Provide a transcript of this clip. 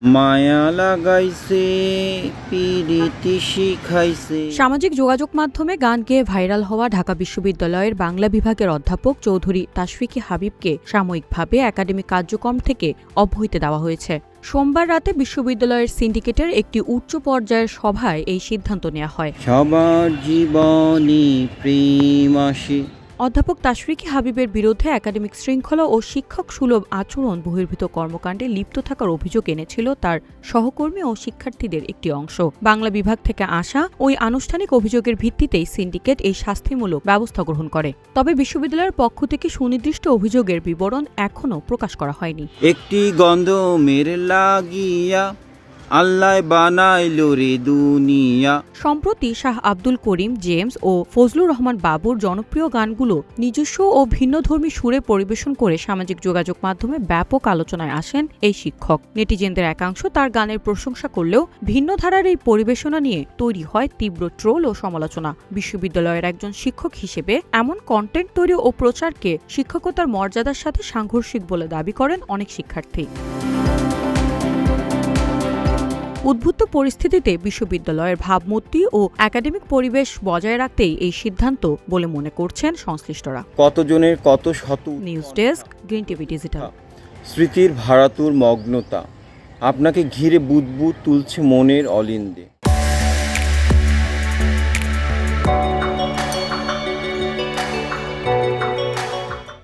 মায়া লাগাইছে পিরিতি শিখাইছে। সামাজিক যোগাযোগ মাধ্যমে গান গেয়ে ভাইরাল হওয়া ঢাকা বিশ্ববিদ্যালয়ের বাংলা বিভাগের অধ্যাপক চৌধুরী তাশফিকি হাবিবকে সাময়িকভাবে একাডেমিক কার্যক্রম থেকে অব্যাহতি দেওয়া হয়েছে। সোমবার রাতে বিশ্ববিদ্যালয়ের সিন্ডিকেটের একটি উচ্চ পর্যায়ের সভায় এই সিদ্ধান্ত নেওয়া হয়। সবার জীবনে প্রেম আসে। অধ্যাপক তাশফিকি হাবিবের বিরুদ্ধে একাডেমিক শৃঙ্খলা ও শিক্ষক সুলভ আচরণ বহির্ভূত কর্মকাণ্ডে লিপ্ত থাকার অভিযোগ এনেছিল তার সহকর্মী ও শিক্ষার্থীদের একটি অংশ। বাংলা বিভাগ থেকে আসা ওই আনুষ্ঠানিক অভিযোগের ভিত্তিতেই সিন্ডিকেট এই শাস্তিমূলক ব্যবস্থা গ্রহণ করে। তবে বিশ্ববিদ্যালয়ের পক্ষ থেকে সুনির্দিষ্ট অভিযোগের বিবরণ এখনও প্রকাশ করা হয়নি। একটি গন্ধ মেরে লাগিয়া আল্লাহ বানাইল রে দুনিয়া। সম্প্রতি শাহ আব্দুল করিম জেমস ও ফজলুর রহমান বাবুর জনপ্রিয় গানগুলো নিজস্ব ও ভিন্নধর্মী সুরে পরিবেশন করে সামাজিক যোগাযোগ মাধ্যমে ব্যাপক আলোচনায় আসেন এই শিক্ষক। নেটিজেনদের একাংশ তার গানের প্রশংসা করলেও ভিন্ন ধারার এই পরিবেশনা নিয়ে তৈরি হয় তীব্র ট্রোল ও সমালোচনা। বিশ্ববিদ্যালয়ের একজন শিক্ষক হিসেবে এমন কন্টেন্ট তৈরি ও প্রচারকে শিক্ষকতার মর্যাদার সাথে সাংঘর্ষিক বলে দাবি করেন অনেক শিক্ষার্থী। উদ্ভূত পরিস্থিতিতে বিশ্ববিদ্যালয়ের ভাবমূর্তি ও একাডেমিক পরিবেশ বজায় রাখতেই এই সিদ্ধান্ত বলে মনে করছেন সংশ্লিষ্টরা। কতজনের কত শত। News desk, green TV digital. স্মৃতির ভারাতুর মগ্নতা আপনাকে ঘিরে বুদবুদ তুলছে মনের অলিন্দে।